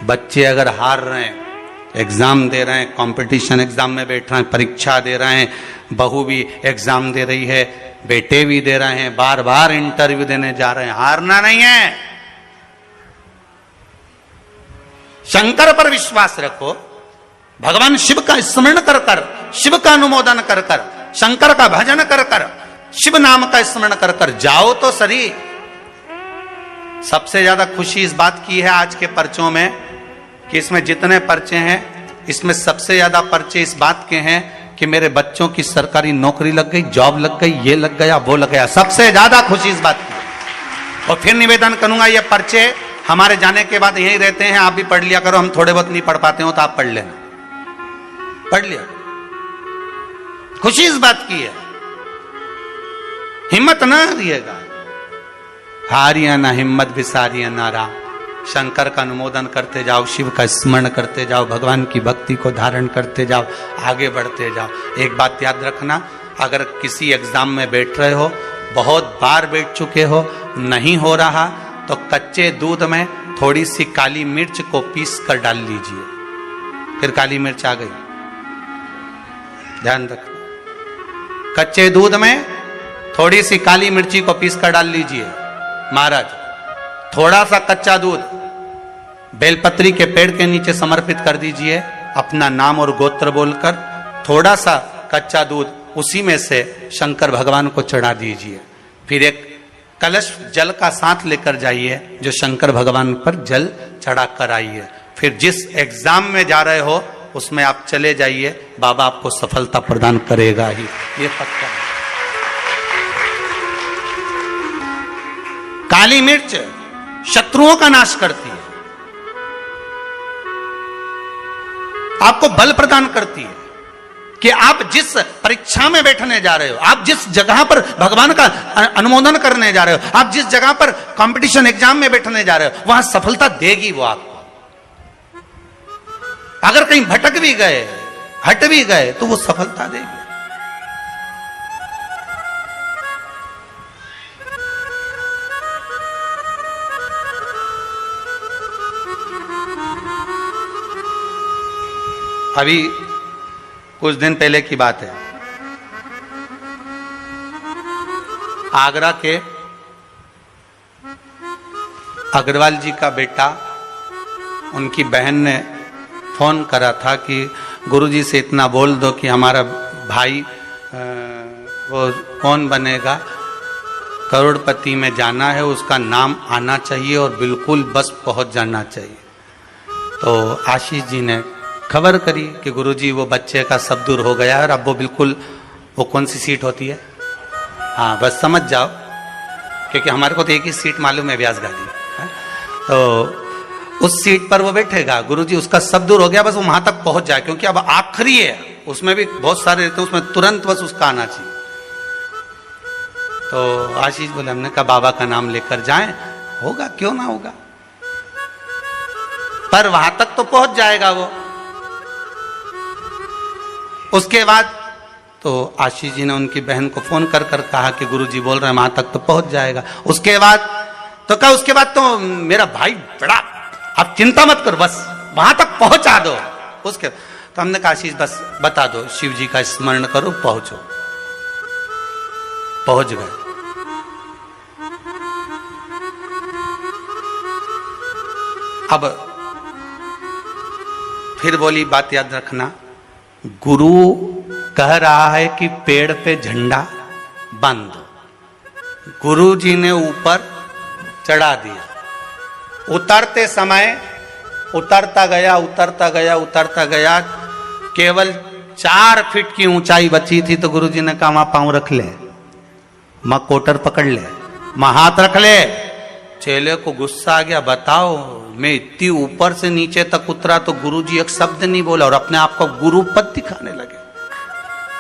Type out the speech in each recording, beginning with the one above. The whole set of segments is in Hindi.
बच्चे अगर हार रहे हैं, एग्जाम दे रहे हैं, कंपटीशन एग्जाम में बैठ रहे हैं, परीक्षा दे रहे हैं, बहू भी एग्जाम दे रही है, बेटे भी दे रहे हैं, बार बार इंटरव्यू देने जा रहे हैं, हारना नहीं है। शंकर पर विश्वास रखो, भगवान शिव का स्मरण कर कर, शिव का अनुमोदन कर कर, शंकर का भजन कर कर, शिव नाम का स्मरण कर कर जाओ तो सही। सबसे ज्यादा खुशी इस बात की है आज के पर्चों में कि इसमें जितने पर्चे हैं, इसमें सबसे ज्यादा पर्चे इस बात के हैं कि मेरे बच्चों की सरकारी नौकरी लग गई, जॉब लग गई, ये लग गया, वो लग गया। सबसे ज्यादा खुशी इस बात की। और फिर निवेदन करूंगा, ये पर्चे हमारे जाने के बाद यहीं रहते हैं, आप भी पढ़ लिया करो। हम थोड़े बहुत नहीं पढ़ पाते हो तो आप पढ़ लेना, पढ़ लिया। खुशी इस बात की है, हिम्मत ना हारिएगा, हारिया ना हिम्मत विसारिया ना राम। शंकर का अनुमोदन करते जाओ, शिव का स्मरण करते जाओ, भगवान की भक्ति को धारण करते जाओ, आगे बढ़ते जाओ। एक बात याद रखना, अगर किसी एग्जाम में बैठ रहे हो, बहुत बार बैठ चुके हो, नहीं हो रहा, तो कच्चे दूध में थोड़ी सी काली मिर्च को पीस कर डाल लीजिए। फिर काली मिर्च आ गई, ध्यान रखना। कच्चे दूध में थोड़ी सी काली मिर्ची को पीस कर डाल लीजिए। महाराज, थोड़ा सा कच्चा दूध बेलपत्री के पेड़ के नीचे समर्पित कर दीजिए, अपना नाम और गोत्र बोलकर। थोड़ा सा कच्चा दूध उसी में से शंकर भगवान को चढ़ा दीजिए। फिर एक कलश जल का साथ लेकर जाइए, जो शंकर भगवान पर जल चढ़ा कर आइए। फिर जिस एग्जाम में जा रहे हो उसमें आप चले जाइए, बाबा आपको सफलता प्रदान करेगा ही, ये पक्का है। काली मिर्च शत्रुओं का नाश करती है, आपको बल प्रदान करती है कि आप जिस परीक्षा में बैठने जा रहे हो, आप जिस जगह पर भगवान का अनुमोदन करने जा रहे हो, आप जिस जगह पर कंपटीशन एग्जाम में बैठने जा रहे हो, वहां सफलता देगी वो आपको। अगर कहीं भटक भी गए, हट भी गए, तो वो सफलता देगी। अभी कुछ दिन पहले की बात है, आगरा के अग्रवाल जी का बेटा, उनकी बहन ने फोन करा था कि गुरुजी से इतना बोल दो कि हमारा भाई वो कौन बनेगा, करोड़पति में जाना है, उसका नाम आना चाहिए और बिल्कुल बस पहुंच जाना चाहिए। तो आशीष जी ने खबर करी कि गुरुजी वो बच्चे का सब दूर हो गया है और अब वो बिल्कुल, वो कौन सी सीट होती है, हाँ बस समझ जाओ, क्योंकि हमारे को तो एक ही सीट मालूम है, व्यास गादी, तो उस सीट पर वो बैठेगा। गुरुजी उसका सब दूर हो गया, बस वो वहां तक पहुंच जाए, क्योंकि अब आखिरी है, उसमें भी बहुत सारे रहते हैं, उसमें तुरंत बस उसका आना चाहिए। तो आशीष बोले, हमने कहा बाबा का नाम लेकर जाएं, होगा क्यों ना होगा, पर वहां तक तो पहुंच जाएगा वो। उसके बाद तो आशीष जी ने उनकी बहन को फोन कर कर कहा कि गुरुजी बोल रहे हैं वहां तक तो पहुंच जाएगा। उसके बाद तो कहा, उसके बाद तो मेरा भाई बड़ा, आप चिंता मत करो, बस वहां तक पहुंचा दो। उसके तो हमने कहा आशीष बस बता दो, शिव जी का स्मरण करो, पहुंचो। पहुंच गए। अब फिर बोली, बात याद रखना, गुरु कह रहा है कि पेड़ पे झंडा बांध दो। गुरु जी ने ऊपर चढ़ा दिया। उतरते समय उतरता गया, उतरता गया, उतरता गया, केवल 4 फीट की ऊंचाई बची थी। तो गुरु जी ने कहा, वहां पांव रख ले, मां कोटर पकड़ ले, मां हाथ रख ले। चेले को गुस्सा आ गया, बताओ मैं इतनी ऊपर से नीचे तक उतरा तो गुरुजी एक शब्द नहीं बोला और अपने आप को गुरु पद दिखाने लगे,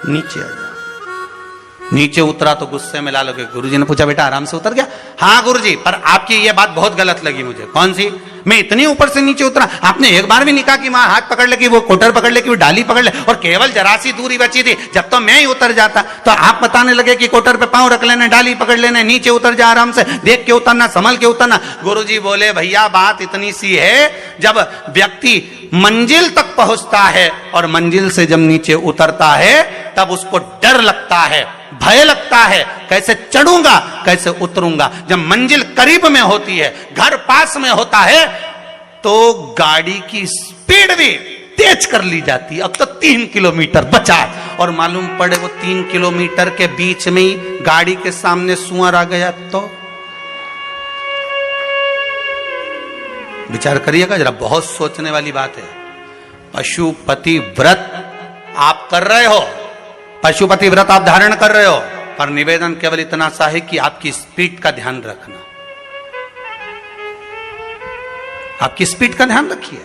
नीचे आ जा। नीचे उतरा तो गुस्से में लाल हो गए। गुरुजी ने पूछा बेटा आराम से उतर गया? हाँ गुरुजी, पर आपकी ये बात बहुत गलत लगी मुझे। कौन सी? मैं इतनी ऊपर से नीचे उतरा, आपने एक बार भी नहीं कहा कि वहां हाथ पकड़ ले, कि वो कोटर पकड़ ले, कि वो डाली पकड़ ले, और केवल जरा सी दूरी बची थी। जब तो मैं ही उतर जाता तो आप बताने लगे कि कोटर पे पांव रख लेने, डाली पकड़ लेने, नीचे उतर जा आराम से, देख के उतरना, संभल के उतरना। गुरुजी बोले भैया बात इतनी सी है, जब व्यक्ति मंजिल तक पहुंचता है और मंजिल से जब नीचे उतरता है तब उसको डर लगता है, भय लगता है, कैसे चढ़ूंगा, कैसे उतरूंगा। जब मंजिल करीब में होती है, घर पास में होता है, तो गाड़ी की स्पीड भी तेज कर ली जाती है। अब तो 3 किलोमीटर बचा और मालूम पड़े वो 3 किलोमीटर के बीच में ही गाड़ी के सामने सुअर आ गया तो विचार करिएगा जरा, बहुत सोचने वाली बात है। पशुपति व्रत आप कर रहे हो, पशुपति व्रत आप धारण कर रहे हो, पर निवेदन केवल इतना सा है कि आपकी स्पीड का ध्यान रखना, आपकी स्पीड का ध्यान रखिए।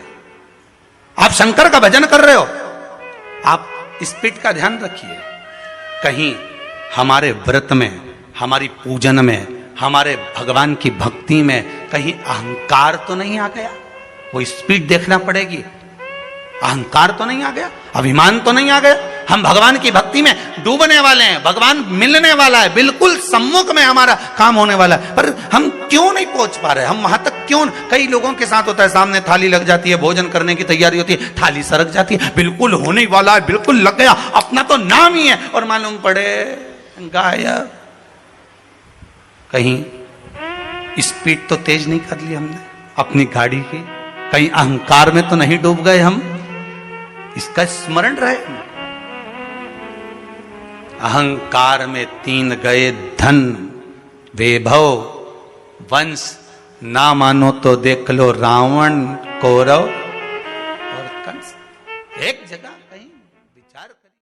आप शंकर का भजन कर रहे हो, आप स्पीड का ध्यान रखिए। कहीं हमारे व्रत में, हमारी पूजन में, हमारे भगवान की भक्ति में कहीं अहंकार तो नहीं आ गया? वो स्पीड देखना पड़ेगी। अहंकार तो नहीं आ गया, अभिमान तो नहीं आ गया? हम भगवान की भक्ति में डूबने वाले हैं, भगवान मिलने वाला है, बिल्कुल सम्मुख में हमारा काम होने वाला है, पर हम क्यों नहीं पहुंच पा रहे? हम वहां तक क्यों? कई लोगों के साथ होता है, सामने थाली लग जाती है, भोजन करने की तैयारी होती है, थाली सरक जाती है, बिल्कुल होने वाला है, बिल्कुल लग गया, अपना तो नाम ही है, और मालूम पड़े गायब। कहीं स्पीड तो तेज नहीं कर ली हमने अपनी गाड़ी की? कहीं अहंकार में तो नहीं डूब गए हम? इसका स्मरण रहे। अहंकार में 3 गए धन, वैभव, वंश, ना मानो तो देख लो रावण, कौरव और कंस। एक जगह